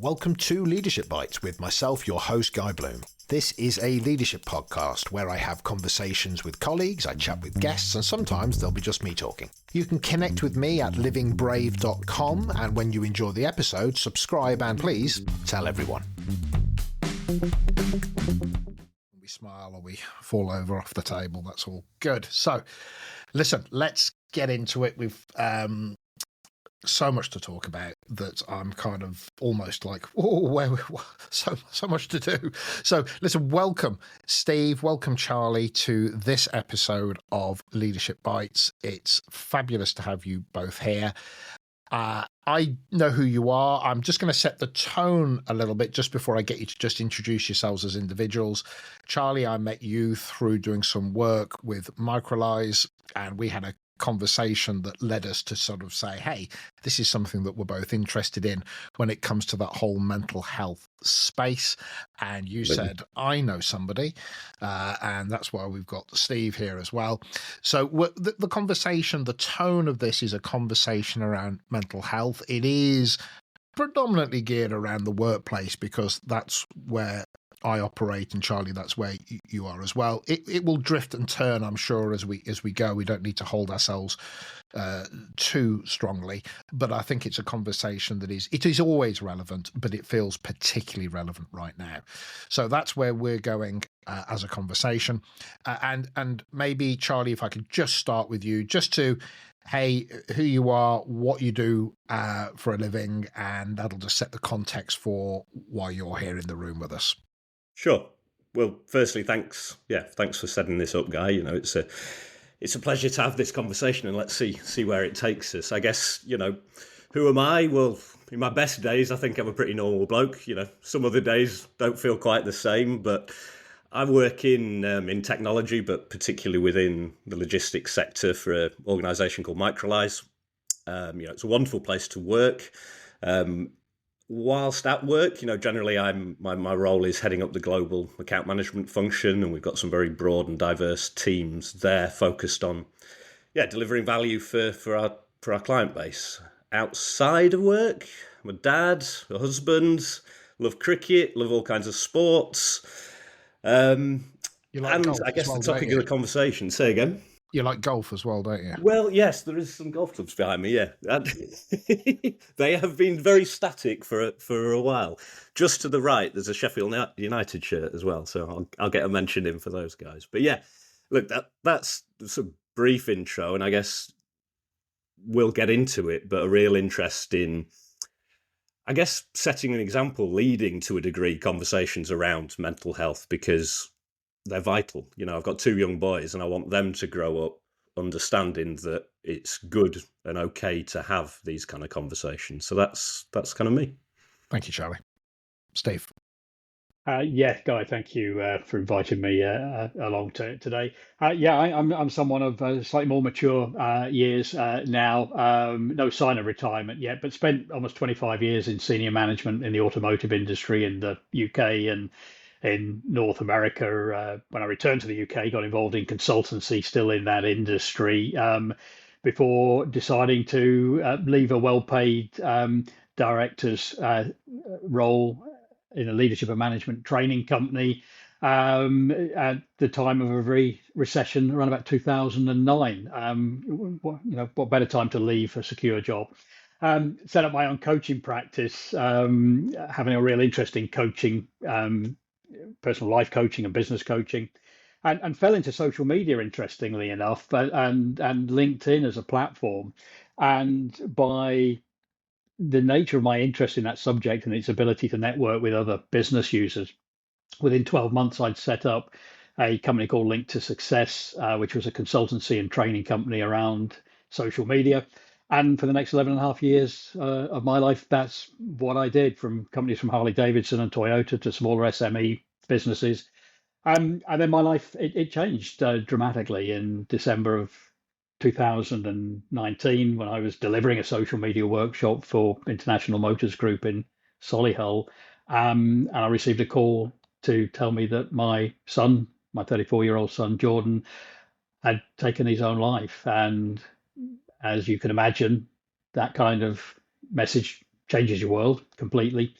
Welcome to Leadership Bites with myself, your host, Guy Bloom. This is a leadership podcast where I have conversations with colleagues, I chat with guests, and sometimes there'll be just me talking. You can connect with me at livingbrave.com, and when you enjoy the episode, subscribe and please tell everyone. We smile or we fall over off the table, that's all good. So, listen, let's get into it. We've so much to talk about that I'm kind of almost like, so much to do. So listen, welcome Steve, welcome Charlie to this episode of Leadership Bites. It's fabulous to have you both here. I know who you are. I'm just going to set the tone a little bit just before I get you to just introduce yourselves as individuals. Charlie, I met you through doing some work with Microlize, and we had a conversation that led us to sort of say, hey, this is something that we're both interested in when it comes to that whole mental health space. And you said, I know somebody, and that's why we've got Steve here as well. So the conversation, the tone of this is a conversation around mental health. It is predominantly geared around the workplace because that's where I operate, and Charlie, that's where you are as well. It will drift and turn, I'm sure, as we go. We don't need to hold ourselves too strongly, but I think it's a conversation that is always relevant, but it feels particularly relevant right now. So that's where we're going as a conversation. And maybe, Charlie, if I could just start with you, just to, hey, who you are, what you do for a living, and that'll just set the context for why you're here in the room with us. Sure. Well, firstly, thanks for setting this up, Guy. You know, it's a pleasure to have this conversation, and let's see where it takes us. I guess, who am I? Well, in my best days, I think I'm a pretty normal bloke. Some other days don't feel quite the same, but I work in technology, but particularly within the logistics sector for an organisation called Microlize. It's a wonderful place to work. Whilst at work, generally my role is heading up the global account management function, and we've got some very broad and diverse teams there focused on, delivering value for our client base. Outside of work, I'm a dad, a husband, love cricket, love all kinds of sports. You like and golf I guess as well, the topic of the conversation, say again. You like golf as well, don't you? Well, yes, there is some golf clubs behind me, yeah. They have been very static for a while. Just to the right, there's a Sheffield United shirt as well, so I'll get a mention in for those guys. But yeah, look, that's a brief intro, and I guess we'll get into it, but a real interest in, I guess, setting an example, leading to a degree conversations around mental health, because they're vital. I've got 2 young boys, and I want them to grow up understanding that it's good and okay to have these kind of conversations. So that's kind of me. Thank you, Charlie. Steve. Guy, thank you for inviting me along today. I'm someone of slightly more mature years now. No sign of retirement yet, but spent almost 25 years in senior management in the automotive industry in the UK and in North America. When I returned to the UK, got involved in consultancy, still in that industry, before deciding to leave a well-paid director's role in a leadership and management training company at the time of a recession around about 2009. What better time to leave a secure job? Set up my own coaching practice, having a real interest in coaching, personal life coaching and business coaching, and fell into social media, interestingly enough, and LinkedIn as a platform. And by the nature of my interest in that subject and its ability to network with other business users, within 12 months, I'd set up a company called Link to Success, which was a consultancy and training company around social media. And for the next 11 and a half years of my life, that's what I did, from companies from Harley Davidson and Toyota to smaller SME businesses. And then my life, it changed dramatically in December of 2019 when I was delivering a social media workshop for International Motors Group in Solihull. And I received a call to tell me that my son, my 34-year-old son, Jordan, had taken his own life. And as you can imagine, that kind of message changes your world completely.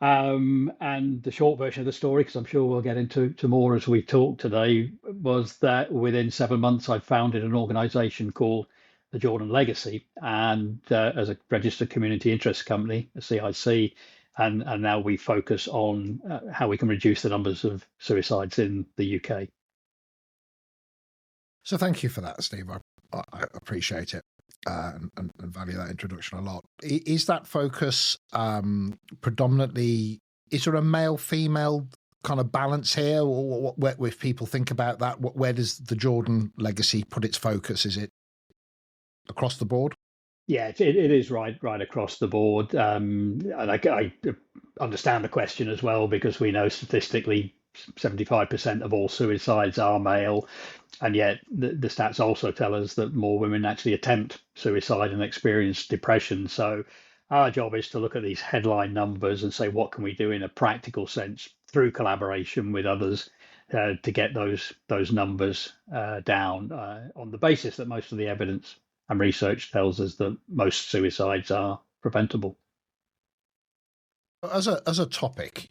And the short version of the story, because I'm sure we'll get into more as we talk today, was that within 7 months, I founded an organization called the Jordan Legacy, and as a registered community interest company, a CIC, and now we focus on how we can reduce the numbers of suicides in the UK. So thank you for that, Steve. I appreciate it and value that introduction a lot. Is that focus predominantly, is there a male-female kind of balance here? Or if people think about that, where does the Jordan Legacy put its focus? Is it across the board? Yeah, it is right across the board. And I understand the question as well, because we know statistically 75% of all suicides are male. And yet the stats also tell us that more women actually attempt suicide and experience depression. So our job is to look at these headline numbers and say, what can we do in a practical sense through collaboration with others to get those numbers down on the basis that most of the evidence and research tells us that most suicides are preventable. As a topic,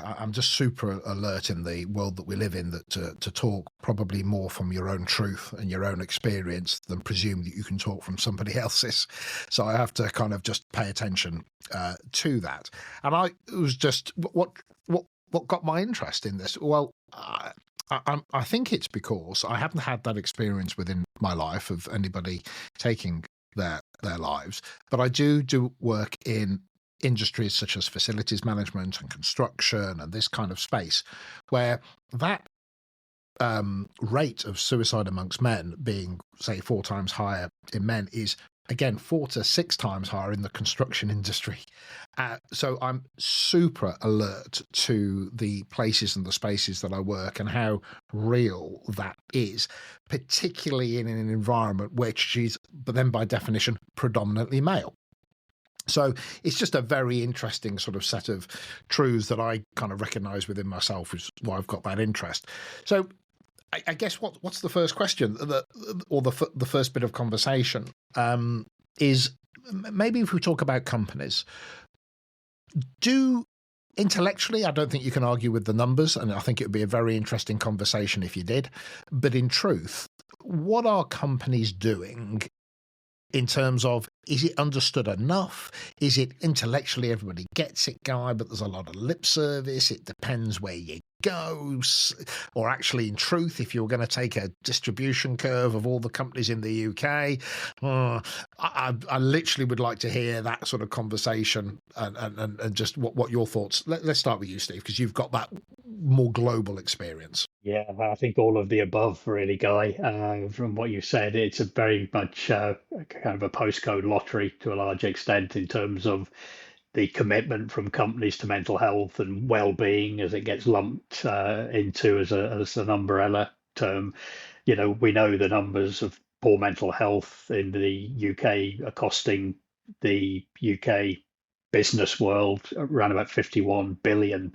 I'm just super alert in the world that we live in that to talk probably more from your own truth and your own experience than presume that you can talk from somebody else's. So I have to kind of just pay attention to that. And it was just what got my interest in this. Well, I think it's because I haven't had that experience within my life of anybody taking their lives, but I do work in industries such as facilities management and construction and this kind of space, where that rate of suicide amongst men being, say, 4 times higher in men is, again, 4 to 6 times higher in the construction industry. So I'm super alert to the places and the spaces that I work and how real that is, particularly in an environment which is, but then by definition, predominantly male. So it's just a very interesting sort of set of truths that I kind of recognise within myself, which is why I've got that interest. So I guess what's the first question, or the first bit of conversation is maybe if we talk about companies, intellectually, I don't think you can argue with the numbers, and I think it would be a very interesting conversation if you did. But in truth, what are companies doing in terms of, is it understood enough? Is it intellectually everybody gets it, guy, but there's a lot of lip service? It depends where you go. Or actually, in truth, if you're going to take a distribution curve of all the companies in the UK, I literally would like to hear that sort of conversation and just what your thoughts. Let's start with you, Steve, because you've got that more global experience. Yeah, I think all of the above, really, Guy. From what you said, it's a very much kind of a postcode lottery to a large extent in terms of the commitment from companies to mental health and well-being, as it gets lumped into as an umbrella term. You know, we know the numbers of poor mental health in the UK are costing the UK business world around about £51 billion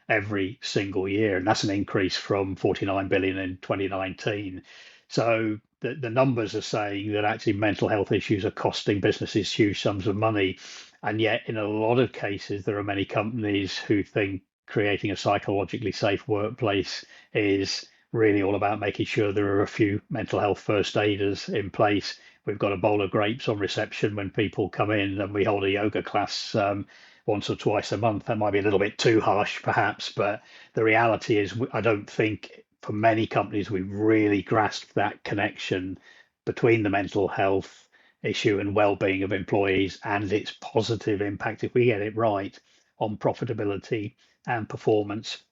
every single year, and that's an increase from 49 billion in 2019. So the numbers are saying that actually mental health issues are costing businesses huge sums of money, and yet in a lot of cases there are many companies who think creating a psychologically safe workplace is really all about making sure there are a few mental health first aiders in place. We've got a bowl of grapes on reception when people come in, and we hold a yoga class once or twice a month. That might be a little bit too harsh, perhaps, but the reality is I don't think for many companies we've really grasped that connection between the mental health issue and well-being of employees and its positive impact, if we get it right, on profitability and performance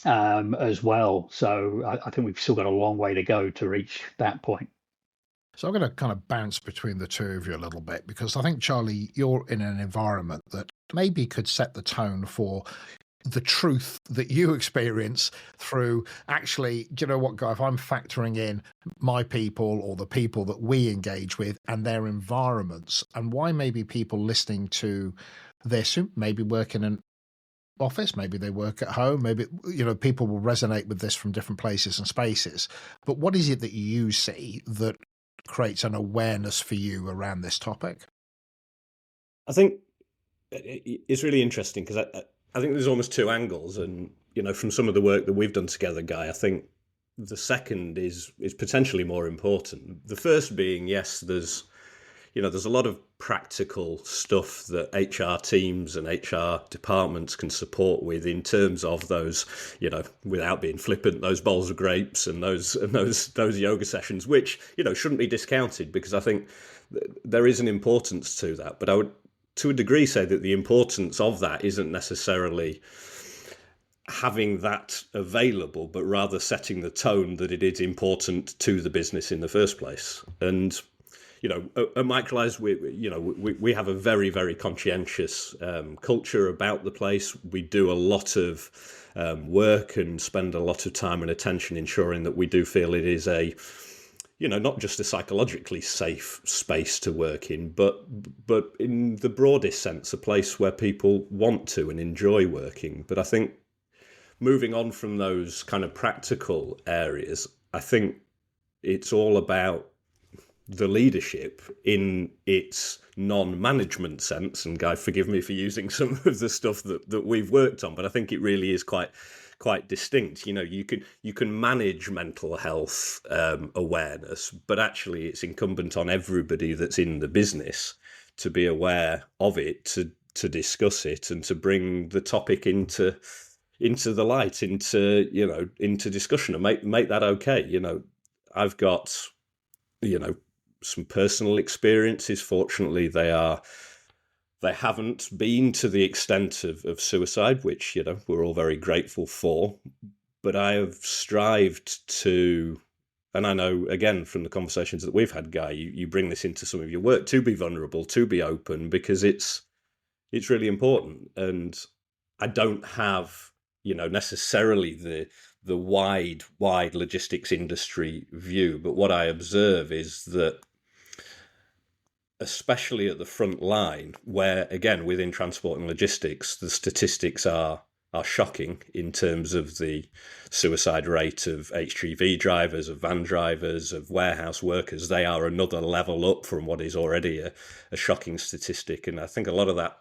as well. So I think we've still got a long way to go to reach that point. So I'm going to kind of bounce between the two of you a little bit, because I think, Charlie, you're in an environment that maybe could set the tone for the truth that you experience through actually, do you know what, Guy, if I'm factoring in my people or the people that we engage with and their environments, and why maybe people listening to this who maybe work in an office, maybe they work at home, maybe, you know, people will resonate with this from different places and spaces. But what is it that you see that creates an awareness for you around this topic? I think it's really interesting because I think there's almost two angles, and from some of the work that we've done together, Guy, I think the second is potentially more important. The first being, yes, there's a lot of practical stuff that HR teams and HR departments can support with in terms of those, without being flippant, those bowls of grapes and those yoga sessions, which shouldn't be discounted, because I think there is an importance to that. But I would, to a degree, say that the importance of that isn't necessarily having that available, but rather setting the tone that it is important to the business in the first place. And at Microlise, we have a very, very conscientious culture about the place. We do a lot of work and spend a lot of time and attention ensuring that we do feel it is a, not just a psychologically safe space to work in, but in the broadest sense, a place where people want to and enjoy working. But I think moving on from those kind of practical areas, I think it's all about the leadership in its non-management sense. And Guy, forgive me for using some of the stuff that we've worked on, but I think it really is quite distinct. You can manage mental health awareness, but actually it's incumbent on everybody that's in the business to be aware of it, to discuss it, and to bring the topic into the light, into discussion, and make that okay. I've got some personal experiences. Fortunately, they haven't been to the extent of suicide, which we're all very grateful for. But I have strived to, and I know again from the conversations that we've had, Guy, you bring this into some of your work, to be vulnerable, to be open, because it's really important. And I don't have necessarily the wide logistics industry view, but what I observe is that, especially at the front line, where again within transport and logistics, the statistics are shocking in terms of the suicide rate of HGV drivers, of van drivers, of warehouse workers. They are another level up from what is already a shocking statistic, and I think a lot of that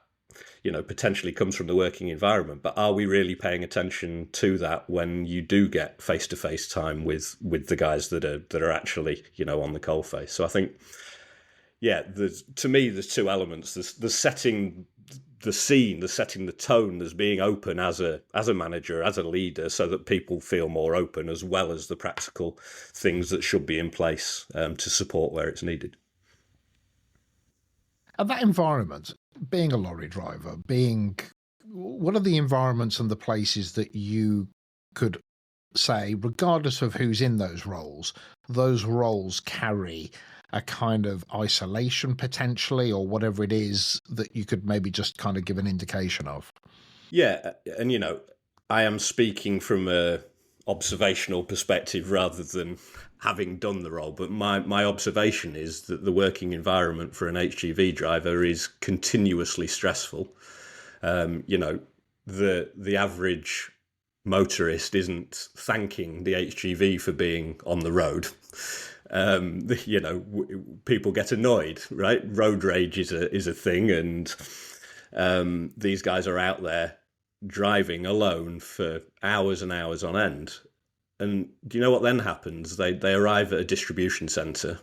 potentially comes from the working environment. But are we really paying attention to that when you do get face-to-face time with the guys that are actually on the coalface? So I think, to me, there's two elements. There's setting the scene, there's setting the tone, there's being open as a manager, as a leader, so that people feel more open, as well as the practical things that should be in place to support where it's needed. And that environment, being a lorry driver, what are the environments and the places that you could say, regardless of who's in those roles carry a kind of isolation potentially, or whatever it is that you could maybe just kind of give an indication of? Yeah, and I am speaking from a observational perspective rather than having done the role, but my observation is that the working environment for an HGV driver is continuously stressful. The average motorist isn't thanking the HGV for being on the road. People get annoyed, right? Road rage is a thing, and these guys are out there driving alone for hours and hours on end. And do you know what then happens? They arrive at a distribution centre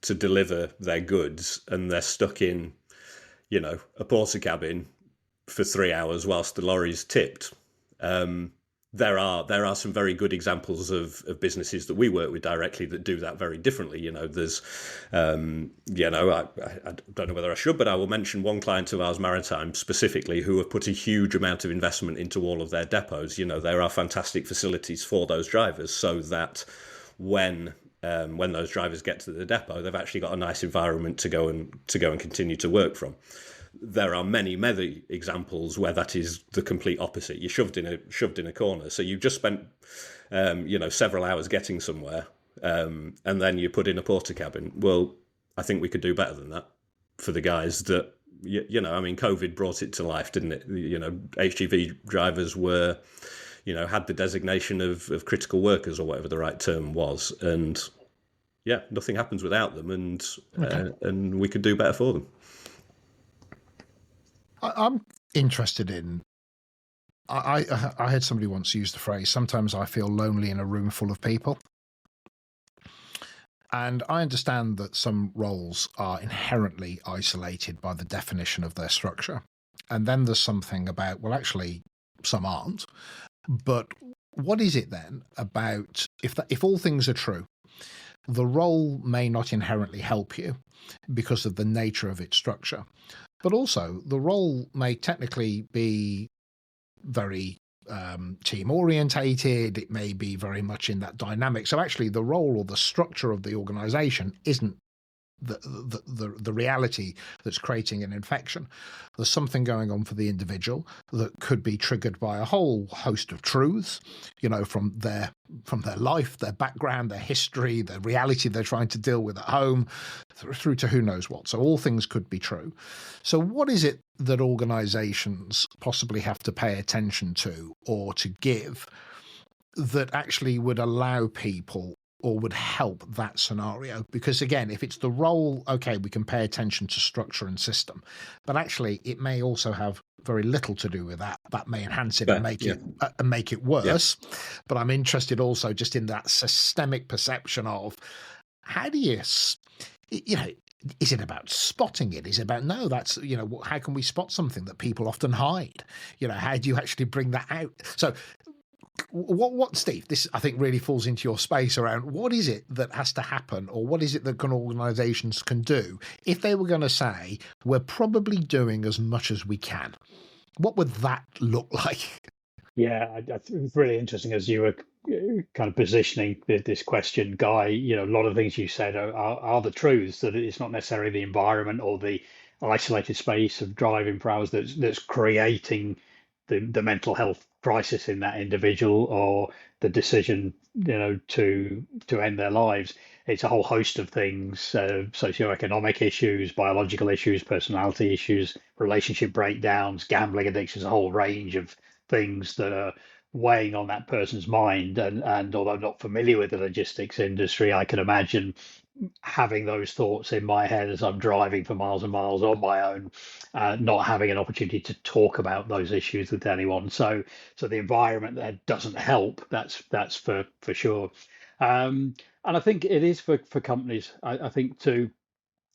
to deliver their goods, and they're stuck in, a porter cabin for 3 hours whilst the lorry's tipped. There are some very good examples of businesses that we work with directly that do that very differently. There's, I don't know whether I should, but I will mention one client of ours, Maritime, specifically, who have put a huge amount of investment into all of their depots. There are fantastic facilities for those drivers, so that when those drivers get to the depot, they've actually got a nice environment to go and continue to work from. There are many examples where that is the complete opposite. You're shoved in a corner. So you've just spent, several hours getting somewhere, and then you're put in a porter cabin. Well, I think we could do better than that for the guys that, COVID brought it to life, didn't it? HGV drivers were, had the designation of critical workers, or whatever the right term was. And nothing happens without them, and we could do better for them. I'm interested in. I heard somebody once use the phrase, sometimes I feel lonely in a room full of people. And I understand that some roles are inherently isolated by the definition of their structure. And then there's something about, well, actually, some aren't. But what is it then about, if all things are true, the role may not inherently help you because of the nature of its structure, but also the role may technically be very team orientated. It may be very much in that dynamic. So actually the role or the structure of the organization isn't the reality that's creating an infection. There's something going on for the individual that could be triggered by a whole host of truths, from their life, their background, their history, the reality they're trying to deal with at home, through to who knows what. So all things could be true. So what is it that organizations possibly have to pay attention to or to give that actually would allow people or would help that scenario? Because again, if it's the role, okay, we can pay attention to structure and system, but actually it may also have very little to do with that. That may enhance it and make it worse. Yeah. But I'm interested also just in that systemic perception of how do you, is it about spotting it? Is it about, no, that's, how can we spot something that people often hide? How do you actually bring that out? So what, Steve, this I think really falls into your space around what is it that has to happen, or what is it that organizations can do if they were going to say, we're probably doing as much as we can? What would that look like? Yeah, it was really interesting as you were kind of positioning this question, Guy. A lot of things you said are the truths, that it's not necessarily the environment or the isolated space of driving for hours that's creating the mental health crisis in that individual, or the decision, to end their lives. It's a whole host of things: socioeconomic issues, biological issues, personality issues, relationship breakdowns, gambling addictions, a whole range of things that are weighing on that person's mind. And although I'm not familiar with the logistics industry, I can imagine having those thoughts in my head as I'm driving for miles and miles on my own, not having an opportunity to talk about those issues with anyone. So the environment there doesn't help. That's for sure. And I think it is for companies. I think too.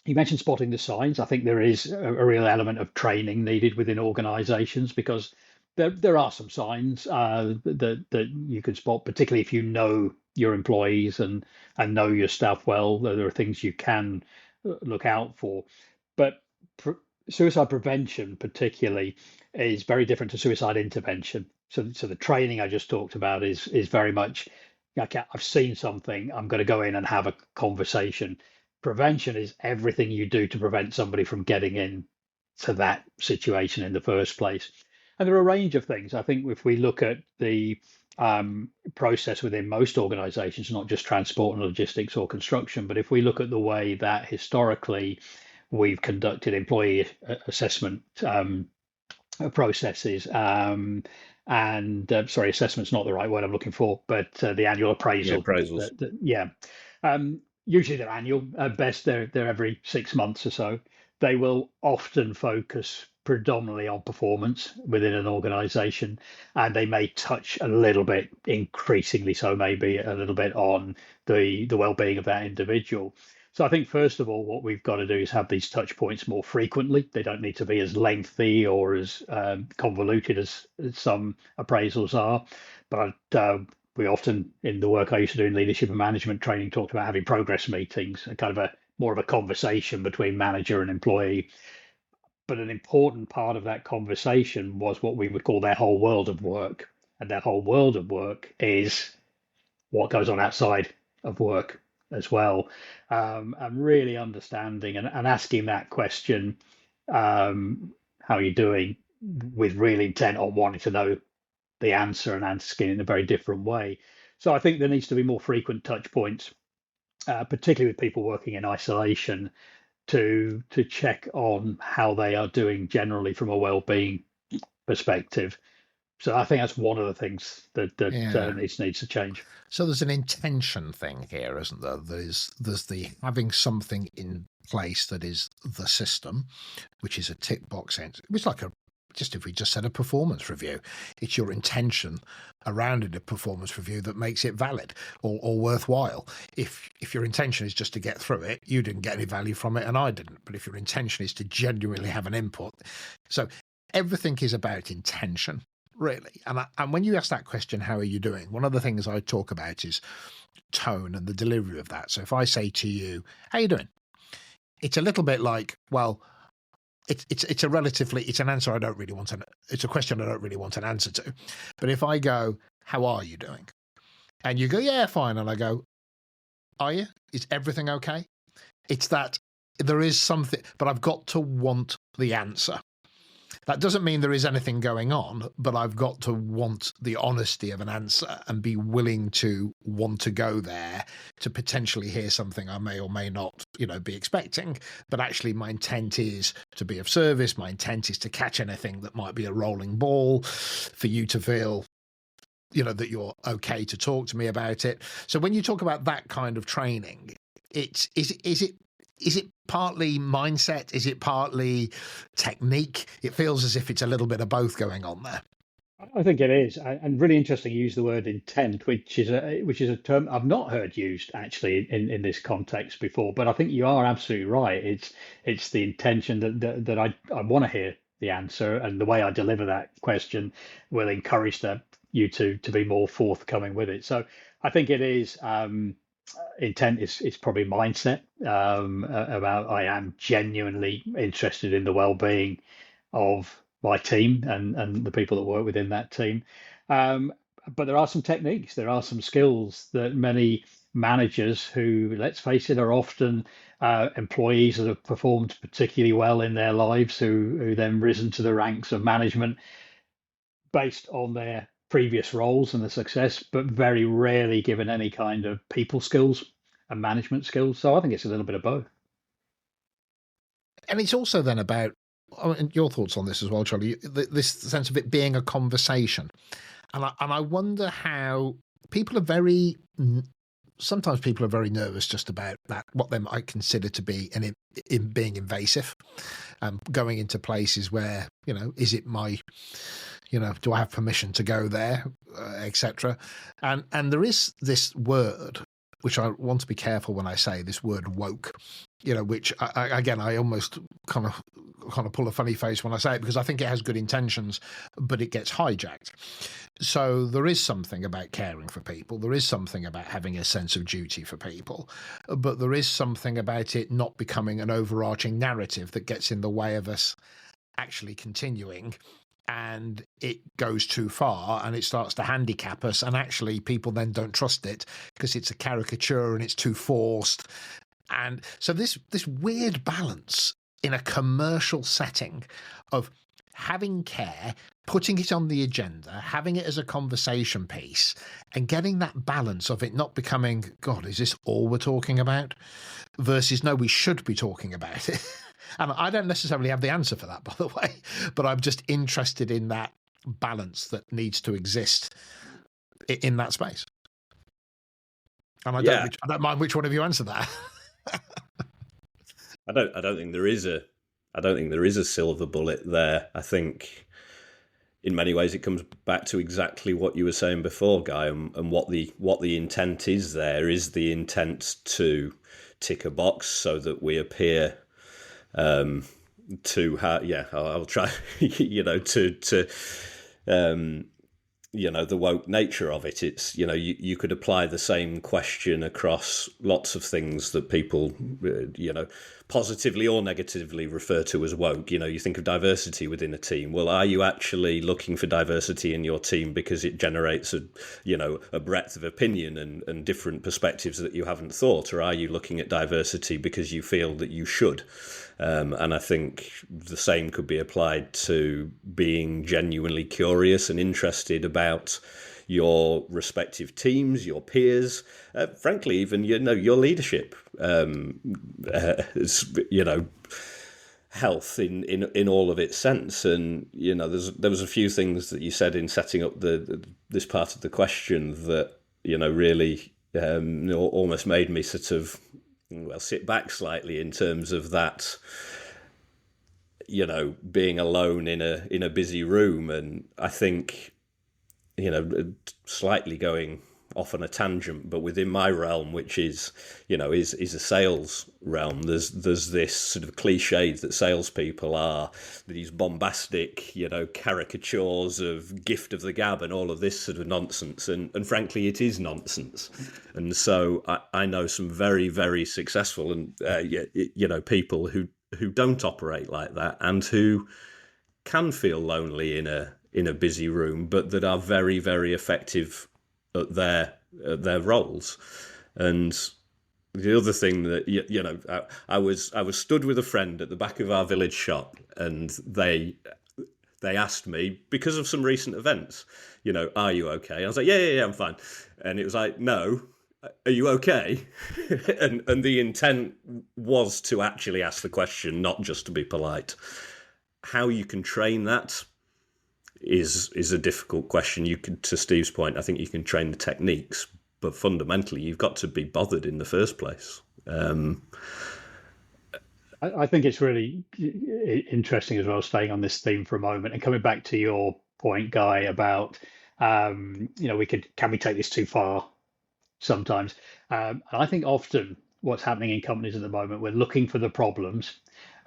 You mentioned spotting the signs. I think there is a real element of training needed within organisations, because there are some signs that you can spot, particularly if you know your employees and know your staff well. There are things you can look out for, but suicide prevention particularly is very different to suicide intervention. So the training I just talked about is very much, okay, I've seen something, I'm going to go in and have a conversation. Prevention is everything you do to prevent somebody from getting in to that situation in the first place. And there are a range of things. I think if we look at the process within most organizations, not just transport and logistics or construction, but if we look at the way that historically we've conducted employee assessment processes, assessment's not the right word I'm looking for, but the annual appraisal. Appraisals. Usually they're annual. At best, they're every 6 months or so. They will often focus predominantly on performance within an organization, and they may touch a little bit, increasingly so maybe, a little bit on the well-being of that individual. So I think, first of all, what we've got to do is have these touch points more frequently. They don't need to be as lengthy or as convoluted as some appraisals are, but we often, in the work I used to do in leadership and management training, talked about having progress meetings, a kind of more of a conversation between manager and employee. But an important part of that conversation was what we would call their whole world of work. And that whole world of work is what goes on outside of work as well. And really understanding and asking that question, how are you doing, with real intent on wanting to know the answer and asking in a very different way. So I think there needs to be more frequent touch points, particularly with people working in isolation, to check on how they are doing generally from a well-being perspective. So I think that's one of the things that needs to change. So there's an intention thing here, isn't there? There's the having something in place that is the system, which is a tick box sense. It was like if we just said a performance review, it's your intention around a performance review that makes it valid or worthwhile. If your intention is just to get through it, you didn't get any value from it and I didn't. But if your intention is to genuinely have an input, so everything is about intention, really. And when you ask that question, how are you doing? One of the things I talk about is tone and the delivery of that. So if I say to you, how are you doing? It's a little bit like, well, it's an answer I don't really want it's a question I don't really want an answer to. But if I go, how are you doing? And you go, yeah, fine. And I go, are you? Is everything okay? It's that there is something, but I've got to want the answer. That doesn't mean there is anything going on, but I've got to want the honesty of an answer and be willing to want to go there to potentially hear something I may or may not, be expecting. But actually my intent is to be of service. My intent is to catch anything that might be a rolling ball, for you to feel, that you're okay to talk to me about it. So when you talk about that kind of training, is it partly mindset? Is it partly technique? It feels as if it's a little bit of both going on there. I think it is, and really interesting. You use the word intent, which is a term I've not heard used actually in this context before. But I think you are absolutely right. It's the intention that I want to hear the answer, and the way I deliver that question will encourage you to be more forthcoming with it. So I think it is. Intent is probably mindset about I am genuinely interested in the well-being of my team and the people that work within that team. But there are some techniques, there are some skills that many managers who, let's face it, are often employees that have performed particularly well in their lives, who then risen to the ranks of management based on their previous roles and the success, but very rarely given any kind of people skills and management skills. So I think it's a little bit of both. And it's also then about, your thoughts on this as well, Charlie, this sense of it being a conversation. And I wonder how sometimes people are very nervous just about that, what they might consider to be in being invasive, going into places where, is it my, do I have permission to go there, etc. And there is this word, which I want to be careful when I say, this word woke, which I almost kind of pull a funny face when I say it, because I think it has good intentions, but it gets hijacked. So there is something about caring for people. There is something about having a sense of duty for people, but there is something about it not becoming an overarching narrative that gets in the way of us actually continuing. And it goes too far and it starts to handicap us, and actually people then don't trust it because it's a caricature and it's too forced. And so this weird balance in a commercial setting of having care, putting it on the agenda, having it as a conversation piece, and getting that balance of it not becoming, God, is this all we're talking about? Versus, no, we should be talking about it. And I don't necessarily have the answer for that, by the way, but I'm just interested in that balance that needs to exist in that space. And I don't mind which one of you answer that. I don't think there is a silver bullet there. I think in many ways it comes back to exactly what you were saying before, Guy, and what the intent is. There is the intent to tick a box so that we appear to have, I'll try, the woke nature of it. It's, you could apply the same question across lots of things that people, positively or negatively refer to as woke. You think of diversity within a team. Well, are you actually looking for diversity in your team because it generates a breadth of opinion and different perspectives that you haven't thought? Or are you looking at diversity because you feel that you should? And I think the same could be applied to being genuinely curious and interested about your respective teams, your peers, frankly, even, your leadership, health in all of its sense. And, there was a few things that you said in setting up this part of the question that, really almost made me sort of, sit back slightly in terms of that being alone in a busy room. And I think, slightly going off on a tangent, but within my realm, which is a sales realm, there's this sort of cliche that salespeople are these bombastic, caricatures of gift of the gab and all of this sort of nonsense, and frankly, it is nonsense. And so I know some very, very successful and people who don't operate like that, and who can feel lonely in a busy room, but that are very, very effective at their roles. And the other thing that I was stood with a friend at the back of our village shop, and they asked me, because of some recent events, are you okay? I was like, yeah, I'm fine. And it was like, no, are you okay? and the intent was to actually ask the question, not just to be polite. How you can train that is a difficult question. You can, to Steve's point, I think you can train the techniques, but fundamentally, you've got to be bothered in the first place. I think it's really interesting as well, staying on this theme for a moment and coming back to your point, Guy, about can we take this too far sometimes? And I think often what's happening in companies at the moment, we're looking for the problems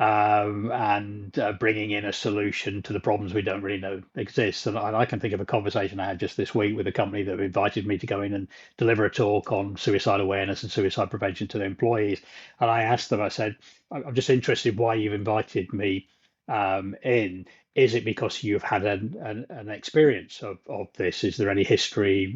and bringing in a solution to the problems we don't really know exist. And I can think of a conversation I had just this week with a company that invited me to go in and deliver a talk on suicide awareness and suicide prevention to their employees. And I asked them, I said, I'm just interested why you've invited me in. Is it because you've had an experience of this? Is there any history,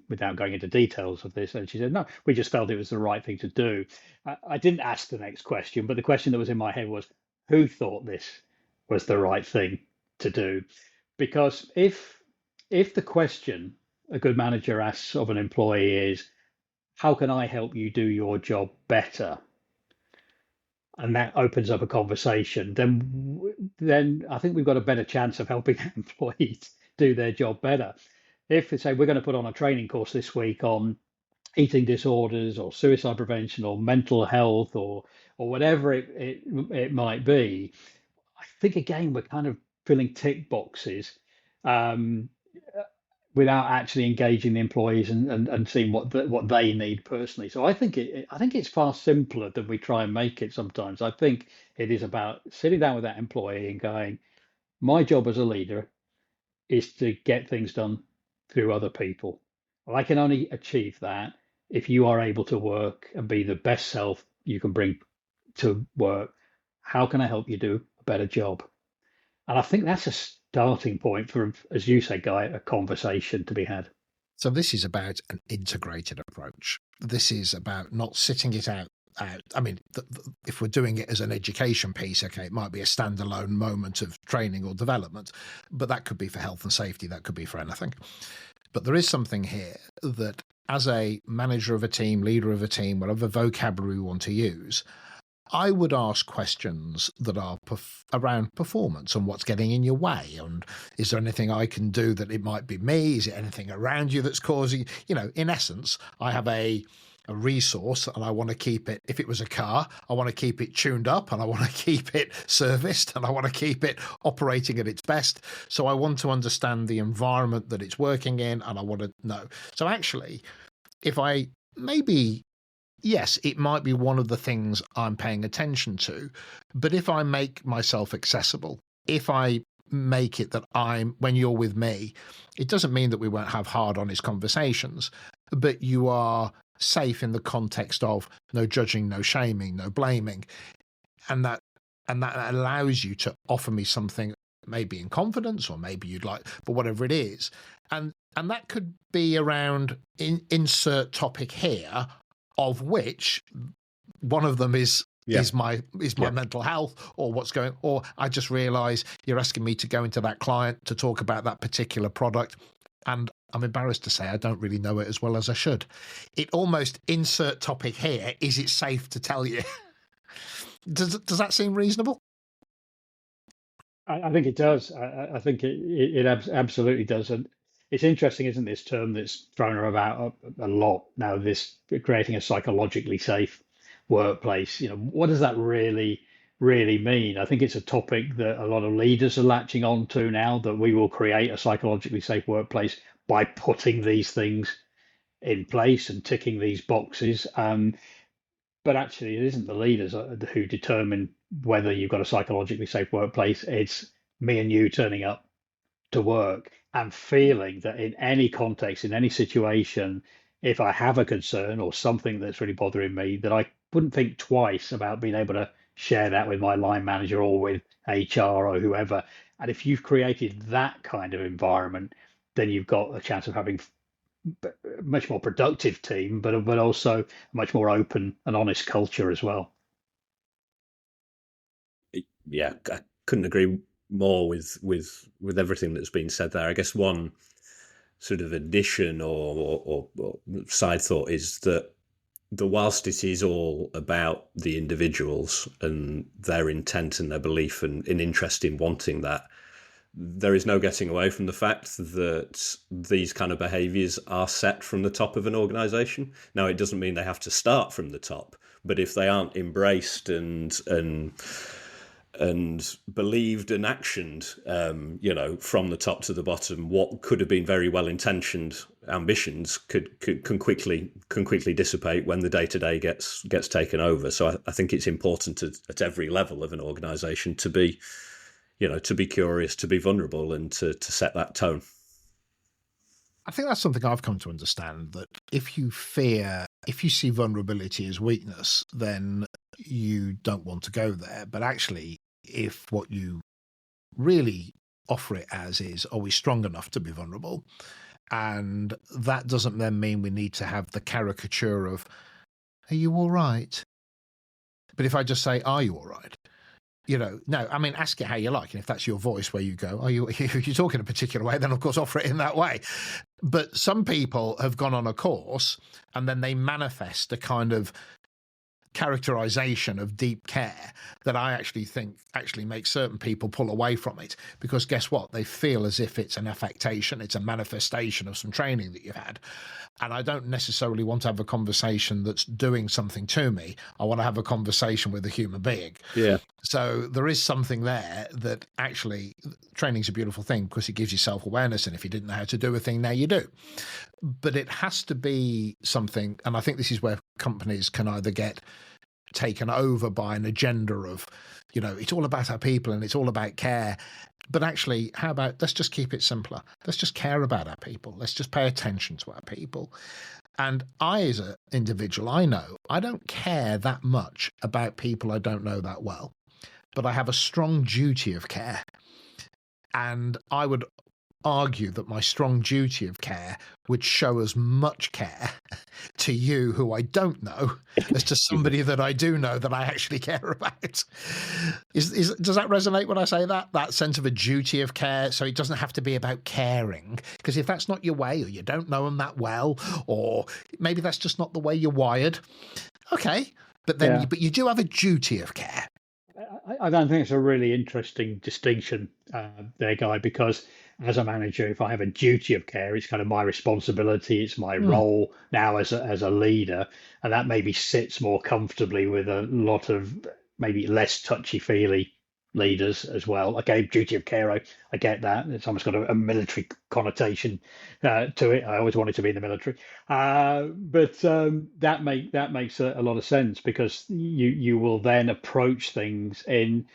without going into details of this? And she said, no, we just felt it was the right thing to do. I didn't ask the next question, but the question that was in my head was, who thought this was the right thing to do? Because if the question a good manager asks of an employee is, how can I help you do your job better? And that opens up a conversation, then I think we've got a better chance of helping employees do their job better. If they say, we're going to put on a training course this week on eating disorders or suicide prevention or mental health or whatever it might be, I think again we're kind of filling tick boxes um, without actually engaging the employees and seeing what they need personally. So I think it's far simpler than we try and make it sometimes. I think it is about sitting down with that employee and going, my job as a leader is to get things done through other people. Well, I can only achieve that if you are able to work and be the best self you can bring to work. How can I help you do a better job? And I think that's a starting point for, as you say, Guy, a conversation to be had. So this is about an integrated approach. This is about not sitting it out. I mean, if we're doing it as an education piece, okay, it might be a standalone moment of training or development, but that could be for health and safety. That could be for anything. But there is something here that as a manager of a team, leader of a team, whatever vocabulary we want to use, I would ask questions that are around performance and what's getting in your way. And is there anything I can do that it might be me? Is it anything around you that's causing, in essence, I have a resource and I want to keep it. If it was a car, I want to keep it tuned up and I want to keep it serviced and I want to keep it operating at its best. So I want to understand the environment that it's working in and I want to know. So actually, if I yes, it might be one of the things I'm paying attention to, but if I make myself accessible, if I make it that when you're with me, it doesn't mean that we won't have hard, honest conversations, but you are safe in the context of no judging, no shaming, no blaming. And that allows you to offer me something maybe in confidence or maybe you'd like, but whatever it is. And that could be around insert topic here, of which one of them is my mental health or what's going, or I just realize you're asking me to go into that client to talk about that particular product. And I'm embarrassed to say I don't really know it as well as I should. It almost insert topic here. Is it safe to tell you? Does that seem reasonable? I think it does. I think it absolutely does. And it's interesting, isn't this term that's thrown about a lot now, this creating a psychologically safe workplace? What does that really really mean. I think it's a topic that a lot of leaders are latching on to now, that we will create a psychologically safe workplace by putting these things in place and ticking these boxes. But actually, it isn't the leaders who determine whether you've got a psychologically safe workplace. It's me and you turning up to work and feeling that in any context, in any situation, if I have a concern or something that's really bothering me, that I wouldn't think twice about being able to share that with my line manager or with HR or whoever. And if you've created that kind of environment, then you've got a chance of having a much more productive team, but also a much more open and honest culture as well. Yeah, I couldn't agree more with everything that's been said there. I guess one sort of addition or side thought is that whilst it is all about the individuals and their intent and their belief and interest in wanting that, there is no getting away from the fact that these kind of behaviours are set from the top of an organisation. Now, it doesn't mean they have to start from the top, but if they aren't embraced and believed and actioned, from the top to the bottom, what could have been very well-intentioned ambitions can quickly dissipate when the day-to-day gets taken over. So I think it's important at every level of an organisation to be curious, to be vulnerable, and to set that tone. I think that's something I've come to understand, that if you see vulnerability as weakness, then you don't want to go there. But actually, if what you really offer it as is, are we strong enough to be vulnerable? And that doesn't then mean we need to have the caricature of, are you all right? But if I just say, are you all right? No, I mean, ask it how you like. And if that's your voice where you go, if you talk in a particular way, then of course offer it in that way. But some people have gone on a course and then they manifest a kind of characterization of deep care that I actually think actually makes certain people pull away from it, because guess what? They feel as if it's an affectation, it's a manifestation of some training that you've had. And I don't necessarily want to have a conversation that's doing something to me. I want to have a conversation with a human being. Yeah. So there is something there that actually, training's a beautiful thing because it gives you self-awareness. And if you didn't know how to do a thing, now you do. But it has to be something, and I think this is where companies can either get taken over by an agenda of, it's all about our people and it's all about care. But actually, how about, let's just keep it simpler. Let's just care about our people. Let's just pay attention to our people. And I, as an individual, I know I don't care that much about people I don't know that well, but I have a strong duty of care. And I would argue that my strong duty of care would show as much care to you, who I don't know, as to somebody that I do know that I actually care about. Does that resonate when I say that sense of a duty of care? So it doesn't have to be about caring, because if that's not your way, or you don't know them that well, or maybe that's just not the way you're wired, okay, but then but you do have a duty of care. I don't think it's a really interesting distinction there, Guy, because as a manager, if I have a duty of care, it's kind of my responsibility. It's my role now as a leader, and that maybe sits more comfortably with a lot of maybe less touchy-feely leaders as well. Okay, duty of care, I get that. It's almost got a military connotation to it. I always wanted to be in the military, but that makes a lot of sense, because you will then approach things in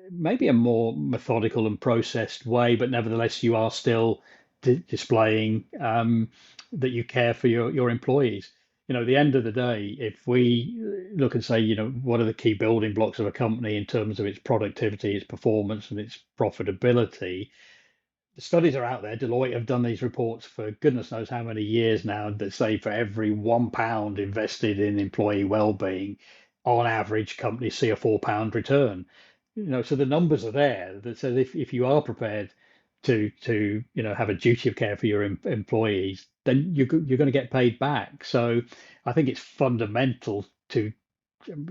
maybe a more methodical and processed way, but nevertheless you are still displaying that you care for your employees. At the end of the day, if we look and say, what are the key building blocks of a company in terms of its productivity, its performance, and its profitability, the studies are out there. Deloitte have done these reports for goodness knows how many years now that say for every £1 invested in employee well-being, on average, companies see a £4 return. So the numbers are there that says if you are prepared to have a duty of care for your employees, then you're going to get paid back. So I think it's fundamental to,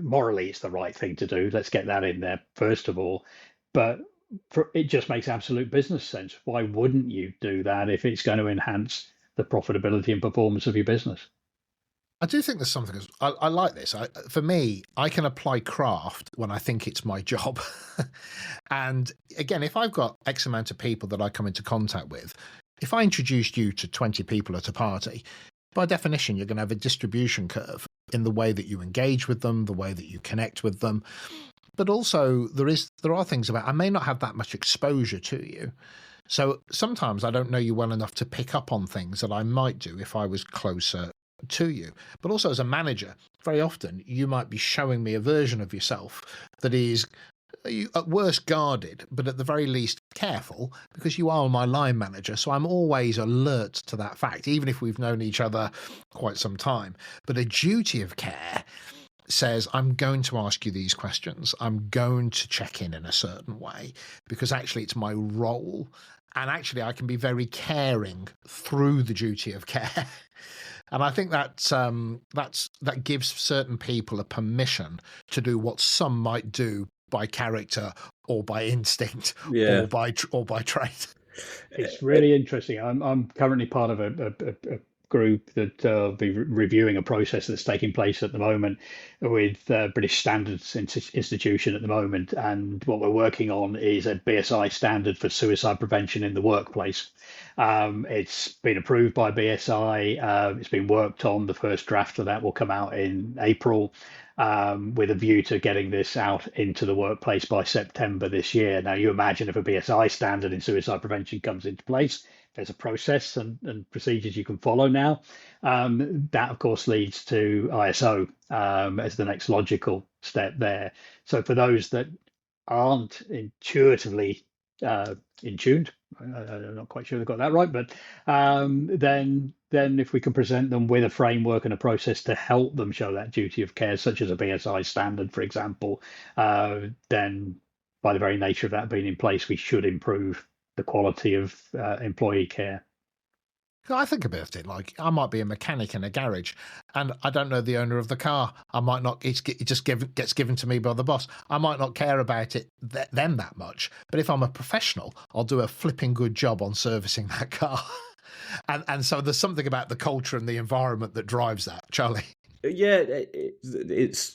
morally, it's the right thing to do. Let's get that in there first of all. But it just makes absolute business sense. Why wouldn't you do that if it's going to enhance the profitability and performance of your business? I do think there's something. I like this. For me, I can apply craft when I think it's my job. And again, if I've got X amount of people that I come into contact with, if I introduced you to 20 people at a party, by definition, you're going to have a distribution curve in the way that you engage with them, the way that you connect with them. But also, there are things about I may not have that much exposure to you. So sometimes I don't know you well enough to pick up on things that I might do if I was closer to you. But also as a manager, very often you might be showing me a version of yourself that is at worst guarded, but at the very least careful, because you are my line manager. So I'm always alert to that fact, even if we've known each other quite some time. But a duty of care says, I'm going to ask you these questions. I'm going to check in a certain way, because actually it's my role. And actually I can be very caring through the duty of care. And I think that gives certain people a permission to do what some might do by character or by instinct or by trait. It's really interesting. I'm currently part of a group that will be reviewing a process that's taking place at the moment with British Standards Institution at the moment, and what we're working on is a BSI standard for suicide prevention in the workplace. It's been approved by BSI. It's been worked on. The first draft of that will come out in April, with a view to getting this out into the workplace by September this year. Now, you imagine if a BSI standard in suicide prevention comes into place, there's a process and procedures you can follow now. That, of course, leads to ISO as the next logical step there. So for those that aren't intuitively in tuned, I'm not quite sure they've got that right, but then if we can present them with a framework and a process to help them show that duty of care, such as a BSI standard, for example, then by the very nature of that being in place, we should improve the quality of employee care. I think about it like I might be a mechanic in a garage and I don't know the owner of the car. I might not, it just gets given to me by the boss. I might not care about it then that much. But if I'm a professional, I'll do a flipping good job on servicing that car. and so there's something about the culture and the environment that drives that, Charlie. Yeah, it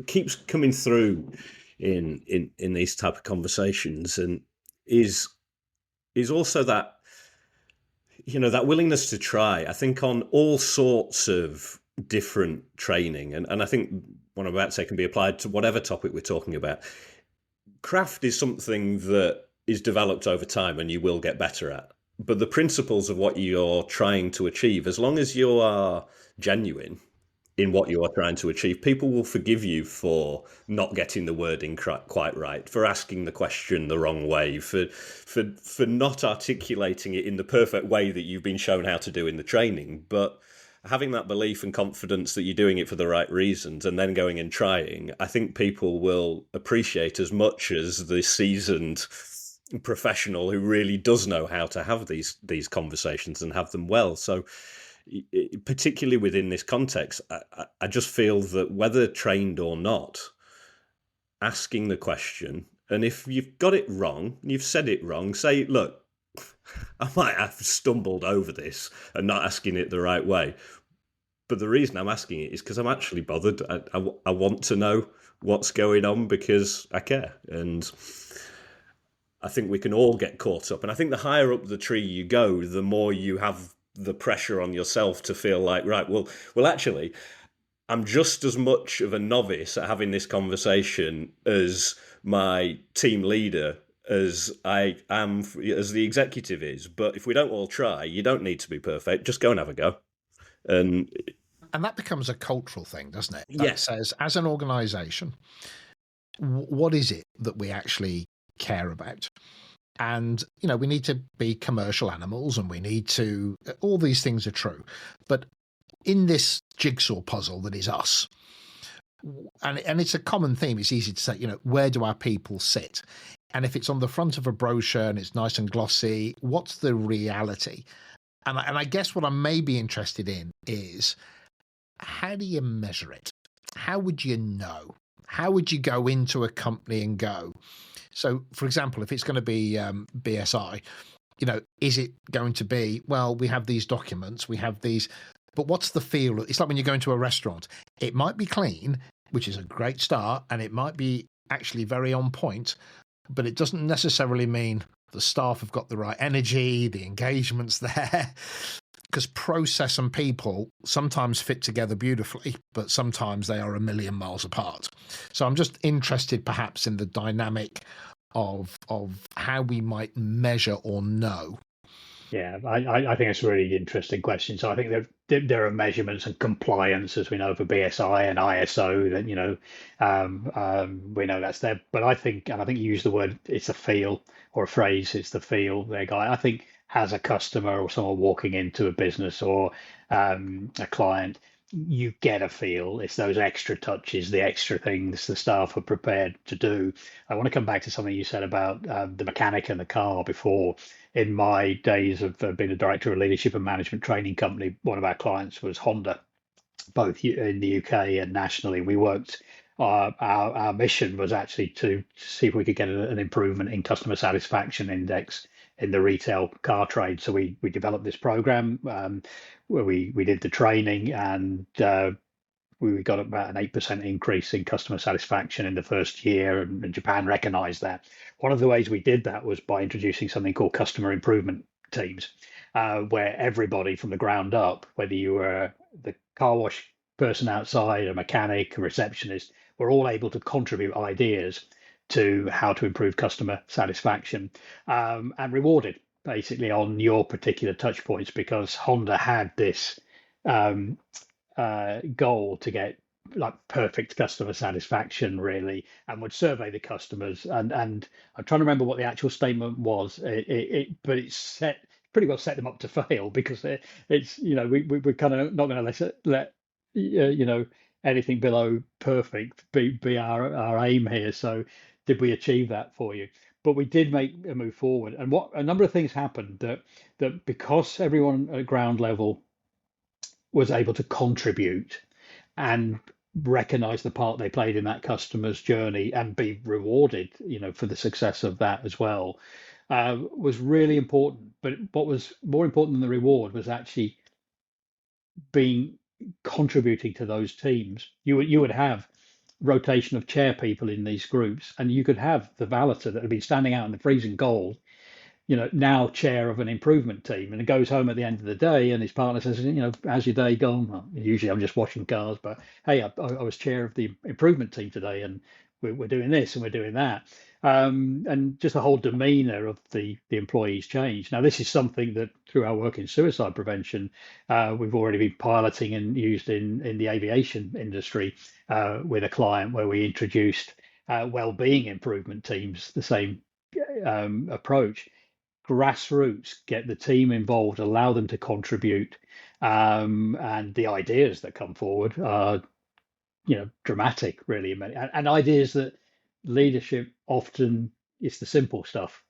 keeps coming through in these type of conversations, and is also that, that willingness to try, I think, on all sorts of different training. And I think what I'm about to say can be applied to whatever topic we're talking about. Craft is something that is developed over time and you will get better at. But the principles of what you're trying to achieve, as long as you are genuine in what you are trying to achieve, people will forgive you for not getting the wording quite right, for asking the question the wrong way, for not articulating it in the perfect way that you've been shown how to do in the training. But having that belief and confidence that you're doing it for the right reasons and then going and trying, I think people will appreciate as much as the seasoned professional who really does know how to have these conversations and have them well. So particularly within this context, I just feel that whether trained or not, asking the question, and if you've got it wrong, you've said it wrong, say, look, I might have stumbled over this and not asking it the right way. But the reason I'm asking it is because I'm actually bothered. I want to know what's going on because I care. And I think we can all get caught up. And I think the higher up the tree you go, the more you have the pressure on yourself to feel like, right, well, actually, I'm just as much of a novice at having this conversation as my team leader, as I am, as the executive is. But if we don't all try, you don't need to be perfect. Just go and have a go. And that becomes a cultural thing, doesn't it? That says, as an organisation, what is it that we actually care about? And, we need to be commercial animals and we need to, all these things are true. But in this jigsaw puzzle that is us, and it's a common theme, it's easy to say, where do our people sit? And if it's on the front of a brochure and it's nice and glossy, what's the reality? And I guess what I may be interested in is, how do you measure it? How would you know? How would you go into a company and go? So, for example, if it's going to be BSI, is it going to be, well, we have these documents, we have these, but what's the feel? It's like when you go into a restaurant. It might be clean, which is a great start, and it might be actually very on point, but it doesn't necessarily mean the staff have got the right energy, the engagement's there. Because process and people sometimes fit together beautifully, but sometimes they are a million miles apart. So I'm just interested perhaps in the dynamic of how we might measure or know. Yeah, I think it's a really interesting question. So I think there are measurements and compliance, as we know, for BSI and ISO that, we know that's there. But I think you use the word, it's a feel, or a phrase, it's the feel there, Guy. I think as a customer or someone walking into a business or a client, you get a feel. It's those extra touches, the extra things the staff are prepared to do. I want to come back to something you said about the mechanic and the car before. In my days of being a director of a leadership and management training company, one of our clients was Honda, both in the UK and nationally. We worked, our mission was actually to see if we could get an improvement in customer satisfaction index in the retail car trade. So we developed this program where we did the training, and we got about an 8% increase in customer satisfaction in the first year, and Japan recognized that. One of the ways we did that was by introducing something called customer improvement teams, where everybody from the ground up, whether you were the car wash person outside, a mechanic, a receptionist, were all able to contribute ideas to how to improve customer satisfaction, and rewarded basically on your particular touch points, because Honda had this goal to get like perfect customer satisfaction, really, and would survey the customers. And I'm trying to remember what the actual statement was. But it's pretty well set them up to fail, because it's we're kind of not going to let anything below perfect be our aim here. So did we achieve that for you? But we did make a move forward, and what a number of things happened that because everyone at ground level was able to contribute and recognize the part they played in that customer's journey and be rewarded, for the success of that as well, was really important. But what was more important than the reward was actually contributing to those teams. You would have rotation of chair people in these groups, and you could have the valeter that had been standing out in the freezing cold, now chair of an improvement team, and it goes home at the end of the day, and his partner says, how's your day gone? Well, usually I'm just washing cars, but hey, I was chair of the improvement team today, and we're doing this and we're doing that. And just the whole demeanor of the employees changed. Now, this is something that through our work in suicide prevention, we've already been piloting and used in the aviation industry with a client, where we introduced wellbeing improvement teams, the same approach. Grassroots, get the team involved, allow them to contribute, and the ideas that come forward are, dramatic, really, and ideas that leadership often, it's the simple stuff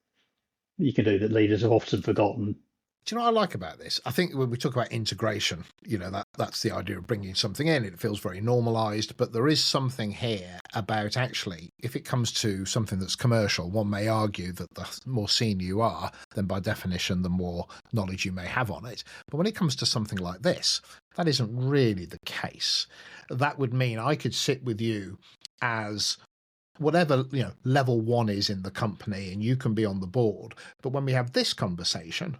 you can do that leaders have often forgotten. Do you know what I like about this? I think when we talk about integration, that's the idea of bringing something in. It feels very normalized, but there is something here about actually, if it comes to something that's commercial, one may argue that the more senior you are, then by definition, the more knowledge you may have on it. But when it comes to something like this, that isn't really the case. That would mean I could sit with you as whatever level one is in the company, and you can be on the board. But when we have this conversation,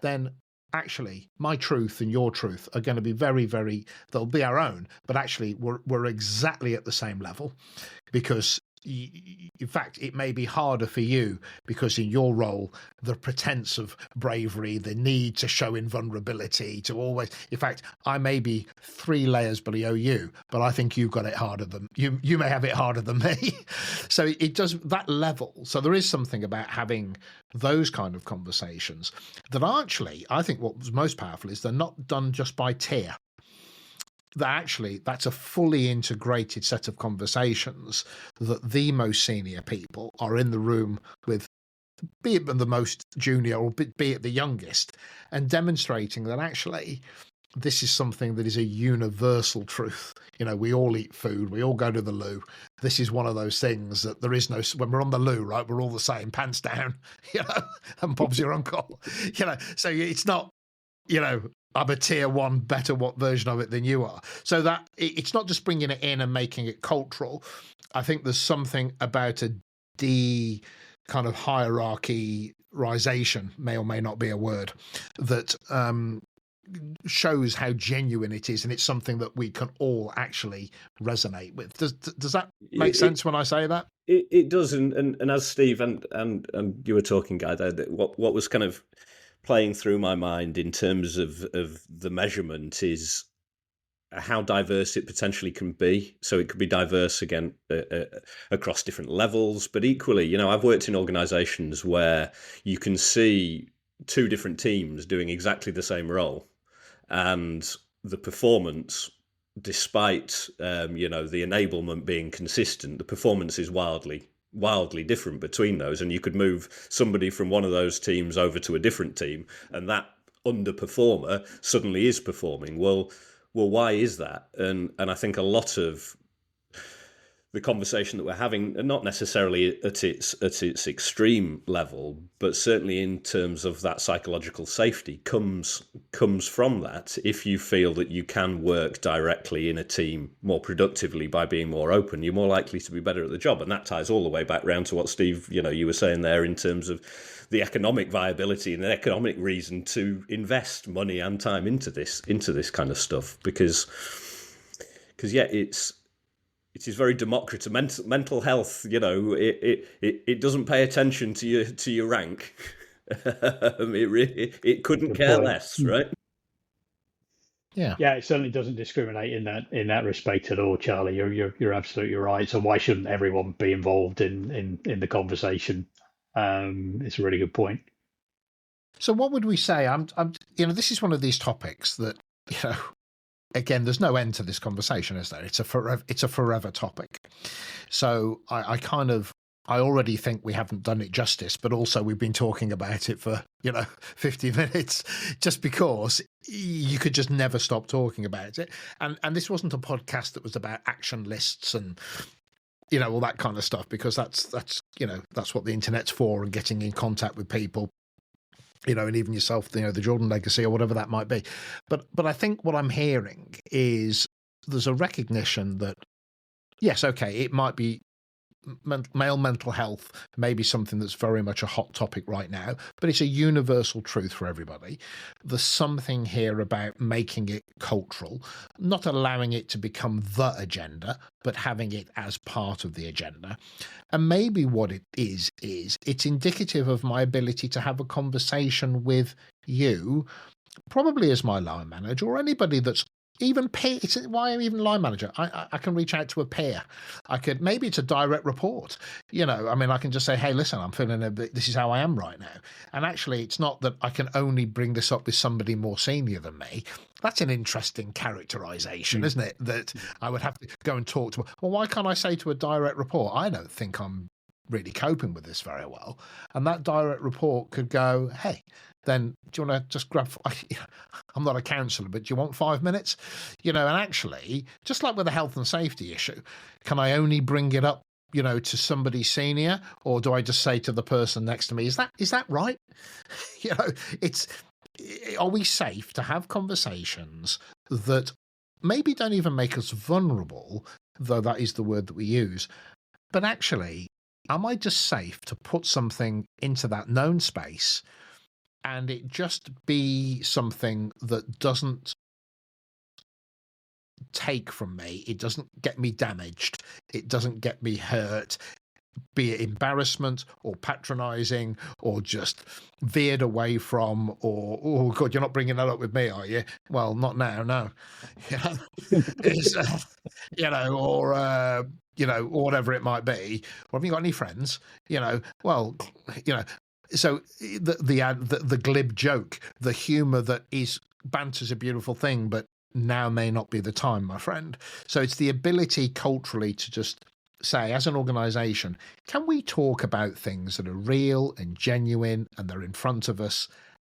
then actually my truth and your truth are going to be very, very, they'll be our own, but actually we're exactly at the same level, because in fact, it may be harder for you because in your role, the pretense of bravery, the need to show invulnerability, to always, in fact, I may be 3 layers below you, but I think you've got it harder than, you may have it harder than me. So it does that level. So there is something about having those kind of conversations that actually, I think what was most powerful is they're not done just by tier. That actually, that's a fully integrated set of conversations that the most senior people are in the room with, be it the most junior or be it the youngest, and demonstrating that actually this is something that is a universal truth. We all eat food, we all go to the loo. This is one of those things that there is no, when we're on the loo, right, we're all the same, pants down, and Bob's your uncle, so it's not, I'm a tier one better what version of it than you are. So that it's not just bringing it in and making it cultural. I think there's something about a kind of hierarchyization, may or may not be a word, that shows how genuine it is, and it's something that we can all actually resonate with. Does that make sense when I say that? It does, and as Steve and you were talking, Guy, there, what was kind of playing through my mind in terms of the measurement is how diverse it potentially can be. So it could be diverse again across different levels, but equally, I've worked in organizations where you can see two different teams doing exactly the same role, and the performance, despite the enablement being consistent, the performance is wildly different between those. And you could move somebody from one of those teams over to a different team, and that underperformer suddenly is performing well. Why is that? And I think a lot of the conversation that we're having, not necessarily at its extreme level, but certainly in terms of that psychological safety, comes from that. If you feel that you can work directly in a team more productively by being more open, you're more likely to be better at the job. And that ties all the way back round to what Steve, you were saying there in terms of the economic viability and the economic reason to invest money and time into this kind of stuff, because it is very democratic. Mental health, it doesn't pay attention to your rank. It couldn't care less, right? Yeah. Yeah, it certainly doesn't discriminate in that respect at all, Charlie. You're absolutely right. So why shouldn't everyone be involved in the conversation? It's a really good point. So what would we say? This is one of these topics that, again, there's no end to this conversation, is there? It's a forever topic. So I already think we haven't done it justice, but also we've been talking about it for 50 minutes, just because you could just never stop talking about it. And this wasn't a podcast that was about action lists and all that kind of stuff, because that's what the internet's for, and getting in contact with people. And even yourself, the Jordan legacy or whatever that might be. But I think what I'm hearing is there's a recognition that, yes, okay, it might be male mental health may be something that's very much a hot topic right now, but it's a universal truth for everybody. There's something here about making it cultural, not allowing it to become the agenda, but having it as part of the agenda. And maybe what it is it's indicative of my ability to have a conversation with you, probably as my line manager, or anybody that's even peer. Why even line manager? I can reach out to a peer. Maybe it's a direct report. I can just say, hey, listen, I'm feeling this is how I am right now. And actually, it's not that I can only bring this up with somebody more senior than me. That's an interesting characterization, isn't it? That I would have to go and talk to. Well, why can't I say to a direct report, I don't think I'm really coping with this very well. And that direct report could go, hey, then do you want to just grab, I'm not a counsellor, but do you want 5 minutes? And actually, just like with a health and safety issue, can I only bring it up, to somebody senior, or do I just say to the person next to me, is that right? Are we safe to have conversations that maybe don't even make us vulnerable, though that is the word that we use, but actually, am I just safe to put something into that known space and it just be something that doesn't take from me, it doesn't get me damaged, it doesn't get me hurt, be it embarrassment or patronizing or just veered away from, or, oh God, you're not bringing that up with me, are you? Well, not now, no. Or whatever it might be. Or have you got any friends? So the glib joke, the humour that is banter's a beautiful thing, but now may not be the time, my friend. So it's the ability culturally to just say, as an organisation, can we talk about things that are real and genuine and they're in front of us,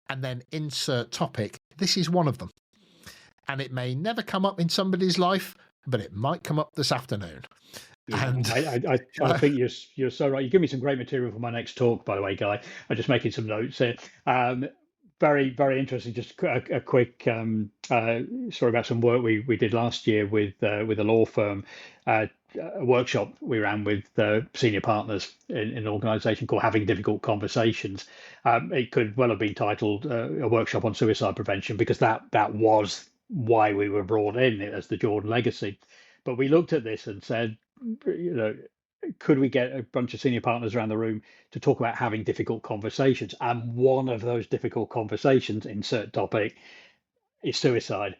and then insert topic. This is one of them. And it may never come up in somebody's life, but it might come up this afternoon. Yeah, and I think you're so right. You give me some great material for my next talk, by the way, Guy. I'm just making some notes here. very, very interesting. Just a quick story about some work we did last year with a law firm, a workshop we ran with senior partners in an organisation called Having Difficult Conversations. It could well have been titled a workshop on suicide prevention, because that was why we were brought in as the Jordan Legacy. But we looked at this and said, could we get a bunch of senior partners around the room to talk about having difficult conversations? And one of those difficult conversations, insert topic, is suicide.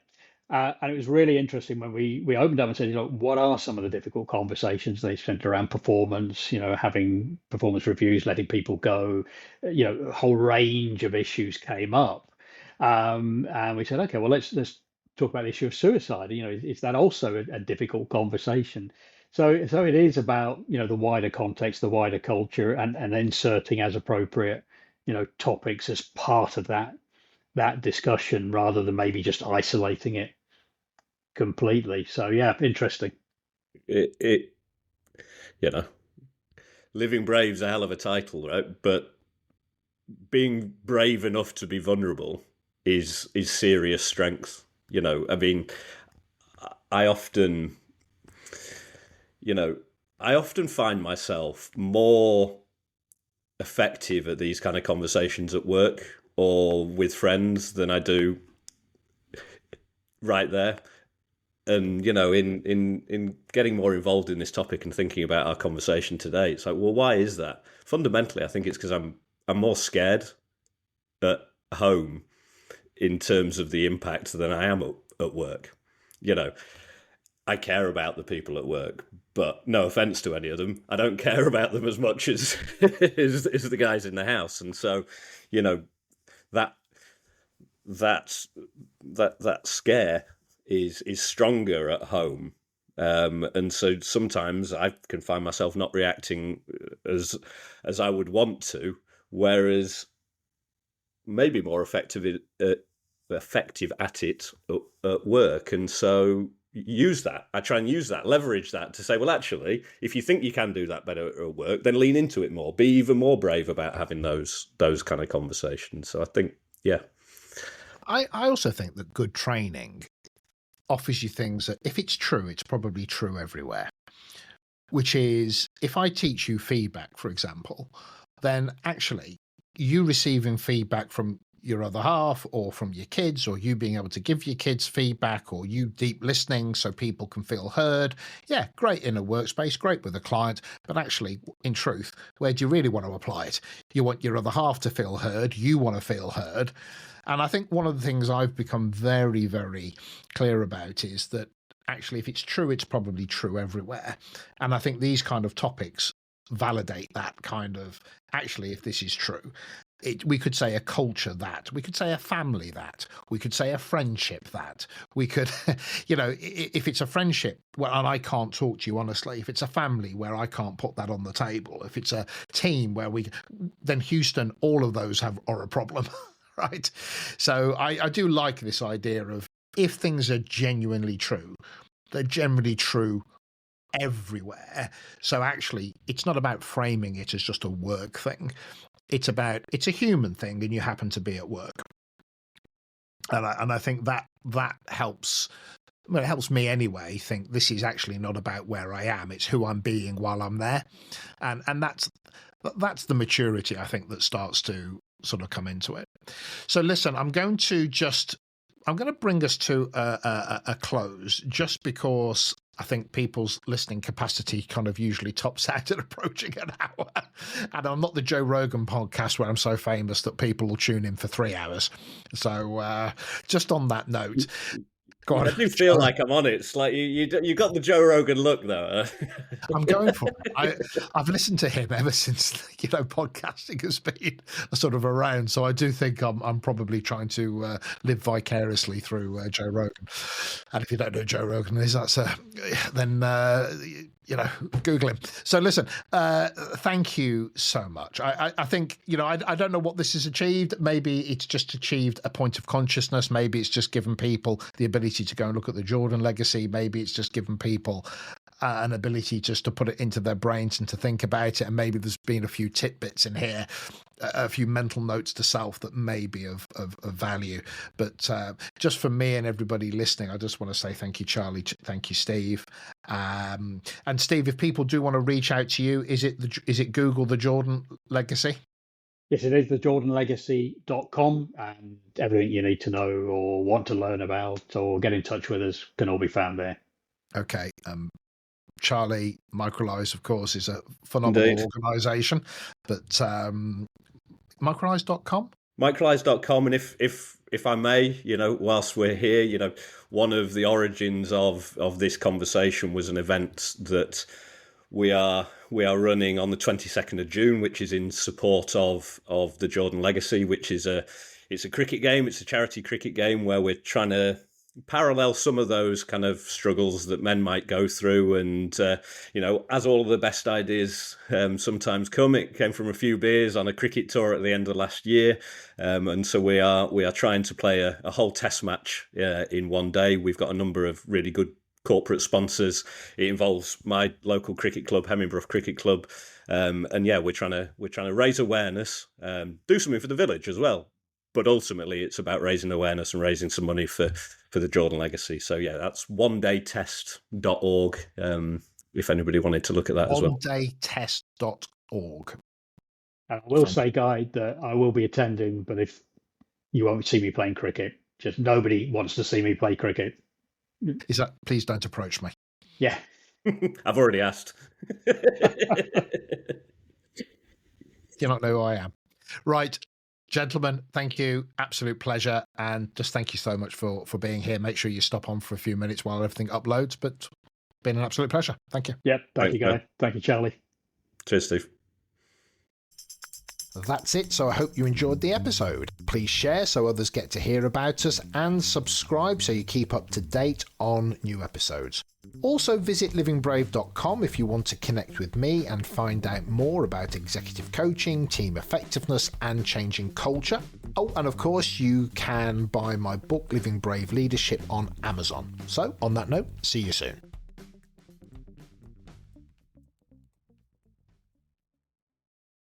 And it was really interesting when we opened up and said, what are some of the difficult conversations? They centered around performance, having performance reviews, letting people go, a whole range of issues came up. And we said, okay, well, let's talk about the issue of suicide. Is that also a difficult conversation? So it is about, the wider context, the wider culture, and inserting as appropriate, topics as part of that discussion, rather than maybe just isolating it completely. So yeah, interesting. Living Brave's a hell of a title, right? But being brave enough to be vulnerable is serious strength. I often find myself more effective at these kind of conversations at work or with friends than I do right there. And, in getting more involved in this topic and thinking about our conversation today, it's like, well, why is that? Fundamentally, I think it's because I'm more scared at home in terms of the impact than I am at work. I care about the people at work, but no offense to any of them, I don't care about them as much as as the guys in the house. And so, that scare is stronger at home. And so sometimes I can find myself not reacting as I would want to, whereas maybe more effective at it at work. And so I try and use that, leverage that to say, well, actually, if you think you can do that better at work, then lean into it more, be even more brave about having those kind of conversations. So I think, yeah. I also think that good training offers you things that, if it's true, it's probably true everywhere. Which is, if I teach you feedback, for example, then actually you receiving feedback from your other half, or from your kids, or you being able to give your kids feedback, or you deep listening so people can feel heard. Yeah, great in a workspace, great with a client, but actually, in truth, where do you really want to apply it? You want your other half to feel heard, you want to feel heard. And I think one of the things I've become very, very clear about is that actually, if it's true, it's probably true everywhere. And I think these kind of topics validate that kind of, actually, if this is true. We could say a culture that, we could say a family that, we could say a friendship that, we could, if it's a friendship where and I can't talk to you honestly, if it's a family where I can't put that on the table, if it's a team where then Houston, all of those are a problem, right? So I do like this idea of, if things are genuinely true, they're generally true everywhere. So actually, it's not about framing it as just a work thing. It's a human thing, and you happen to be at work. And I think that helps. Well, it helps me anyway. Think this is actually not about where I am; it's who I'm being while I'm there, and that's the maturity, I think, that starts to sort of come into it. So listen, I'm going to bring us to a close, just because I think people's listening capacity kind of usually tops out at approaching an hour. And I'm not the Joe Rogan podcast where I'm so famous that people will tune in for 3 hours. So just on that note, go on. I do feel like I'm on it. It's like you got the Joe Rogan look, though. I'm going for it. I've listened to him ever since podcasting has been sort of around. So I do think I'm probably trying to live vicariously through Joe Rogan. And if you don't know who Joe Rogan is, then Google him. So listen, thank you so much. I think, I don't know what this has achieved. Maybe it's just achieved a point of consciousness. Maybe it's just given people the ability to go and look at the Jordan legacy. Maybe it's just given people an ability just to put it into their brains and to think about it. And maybe there's been a few tidbits in here, a few mental notes to self that may be of value. But just for me and everybody listening, I just want to say thank you, Charlie. Thank you, Steve. And Steve, if people do want to reach out to you, is it Google the Jordan Legacy? Yes, it is thejordanlegacy.com, and everything you need to know or want to learn about or get in touch with us can all be found there. Okay. Charlie, Microlize, of course, is a phenomenal organisation, but microlize.com? Microlize.com, and if I may, whilst we're here, one of the origins of this conversation was an event that we are running on the 22nd of June, which is in support of the Jordan Legacy, which is it's a cricket game. It's a charity cricket game where we're trying to parallel some of those kind of struggles that men might go through. And, as all of the best ideas sometimes come, it came from a few beers on a cricket tour at the end of last year. And so we are trying to play a whole test match in one day. We've got a number of really good corporate sponsors. It involves my local cricket club, Hemmingbrough Cricket Club. We're trying to raise awareness, do something for the village as well. But ultimately, it's about raising awareness and raising some money for the Jordan Legacy. So, that's onedaytest.org, if anybody wanted to look at that as well. onedaytest.org. And I will say, Guy, that I will be attending, but if you won't see me playing cricket, just nobody wants to see me play cricket. Is that, please don't approach me. Yeah. I've already asked. You don't know who I am. Right. Gentlemen, thank you. Absolute pleasure. And just thank you so much for being here. Make sure you stop on for a few minutes while everything uploads. But been an absolute pleasure. Thank you. Yep. Thank you, Guy. Thank you, Charlie. Cheers, Steve. That's it. So I hope you enjoyed the episode. Please share so others get to hear about us, and subscribe so you keep up to date on new episodes. Also visit livingbrave.com if you want to connect with me and find out more about executive coaching, team effectiveness and changing culture. Oh, and of course you can buy my book Living Brave Leadership on Amazon. So on that note, see you soon.